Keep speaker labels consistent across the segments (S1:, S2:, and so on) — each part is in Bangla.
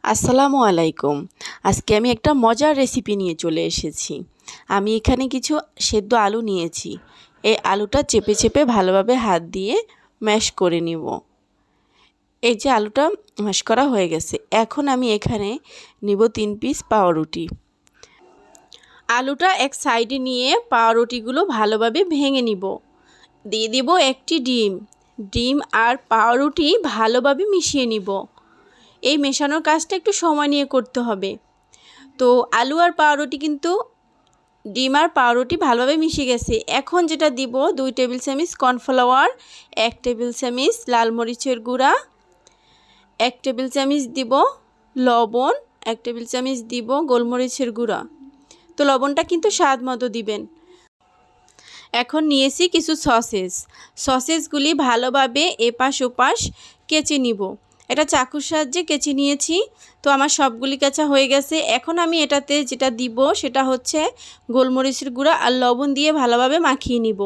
S1: আসসালামু আলাইকুম। আজকে আমি একটা মজার রেসিপি নিয়ে চলে এসেছি। আমি এখানে কিছু সেদ্ধ আলু নিয়েছি। এই আলুটা চেপে চেপে ভালোভাবে হাত দিয়ে ম্যাশ করে নিব। এই যে আলুটা ম্যাশ করা হয়ে গেছে। এখন আমি এখানে নিব 3 পিস পাউরুটি। আলুটা এক সাইডে নিয়ে পাউরুটিগুলো ভালোভাবে ভেঙে নিব। দিয়ে দিব একটি ডিম। ডিম আর পাউরুটি ভালোভাবে মিশিয়ে নিব। এই মেশানোর কাজটা একটু সময় নিয়ে করতে হবে। তো আলু আর পাউরুটি কিন্তু ডিম আর পাউরুটি ভালোভাবে মিশে গেছে। এখন যেটা দিব 2 টেবিল চামচ কর্নফ্লাওয়ার, 1 টেবিল চামচ লাল মরিচের গুঁড়া, 1 টেবিল চামচ দিব লবণ, 1 টেবিল চামচ দিব গোলমরিচের গুঁড়া। তো লবণটা কিন্তু স্বাদ মতো দিবেন। এখন নিয়েছি কিছু সসেসগুলি ভালোভাবে এপাশ ওপাশ কেচে নিব। এটা চাকুর সাহায্যে কেচে নিয়েছি। তো আমার সবগুলি কেচা হয়ে গেছে। এখন আমি এটাতে যেটা দিব সেটা হচ্ছে গোলমরিচের গুঁড়া আর লবণ দিয়ে ভালোভাবে মাখিয়ে নিব।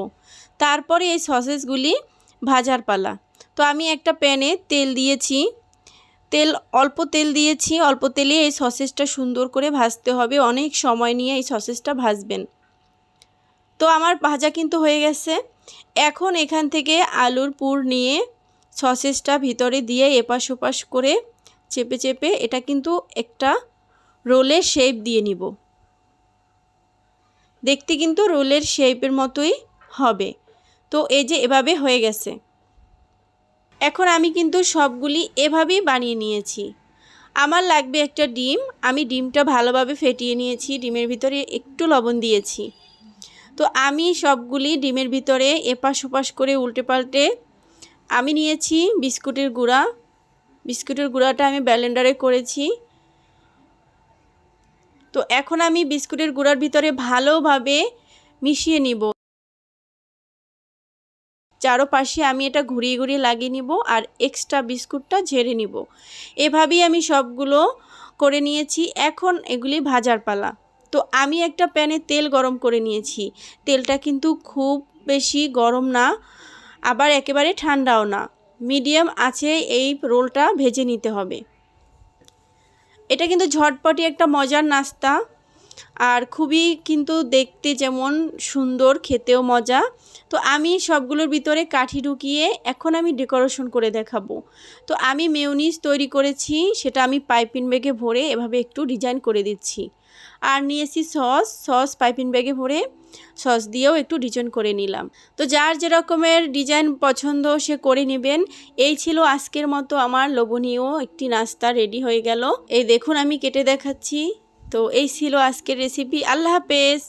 S1: তারপরে এই সসেসগুলি ভাজার পালা। তো আমি একটা প্যানে তেল দিয়েছি। অল্প তেল দিয়েছি। অল্প তেলে এই সসেসটা সুন্দর করে ভাজতে হবে। অনেক সময় নিয়ে এই সসেসটা ভাজবেন। তো আমার ভাজা কিন্তু হয়ে গেছে। এখন এখান থেকে আলুর পুর নিয়ে সসেসটা ভিতরে দিয়ে এপাশ ওপাশ করে চেপে চেপে এটা কিন্তু একটা রোলের শেপ দিয়ে নিব। দেখতে কিন্তু রোলের শেপের মতোই হবে। তো এই যে এভাবে হয়ে গেছে। এখন আমি কিন্তু সবগুলি এভাবেই বানিয়ে নিয়েছি। আমার লাগবে একটা ডিম। আমি ডিমটা ভালোভাবে ফেটিয়ে নিয়েছি। ডিমের ভিতরে একটু লবণ দিয়েছি। তো আমি সবগুলি ডিমের ভিতরে এপাশ ওপাশ করে উল্টে পাল্টে আমি নিয়েছি বিস্কুটের গুঁড়া। বিস্কুটের গুঁড়াটা আমি ব্লেন্ডারে করেছি। তো এখন আমি বিস্কুটের গুঁড়ার ভিতরে ভালোভাবে মিশিয়ে নিব। চারপাশে আমি এটা ঘুরিয়ে ঘুরিয়ে লাগিয়ে নিব আর এক্সট্রা বিস্কুটটা ঝেড়ে নিব। এভাবেই আমি সবগুলো করে নিয়েছি। এখন এগুলি ভাজার পালা। তো আমি একটা প্যানে তেল গরম করে নিয়েছি। তেলটা কিন্তু খুব বেশি গরম না, আবার একেবারে ঠান্ডাও না, মিডিয়াম আছে এই রোলটা ভেজে নিতে হবে। এটা কিন্তু ঝটপটি একটা মজার নাস্তা আর খুবই কিন্তু দেখতে যেমন সুন্দর, খেতেও মজা। তো আমি সবগুলোর ভিতরে কাঠি ঢুকিয়ে এখন আমি ডেকোরেশন করে দেখাবো। তো আমি মেয়োনিজ তৈরি করেছি, সেটা আমি পাইপিং ব্যাগে ভরে এভাবে একটু ডিজাইন করে দিচ্ছি। আর নিয়েছি সস পাইপিং ব্যাগে ভরে সস দিয়েও একটু ডিজাইন করে নিলাম। তো যার যে রকমের ডিজাইন পছন্দ সে করে নেবেন। এই ছিল আজকের মতো আমার লোভনীয় একটি নাস্তা রেডি হয়ে গেল। এই দেখুন আমি কেটে দেখাচ্ছি। তো এই ছিল আজকের রেসিপি। আল্লাহ হাফেজ।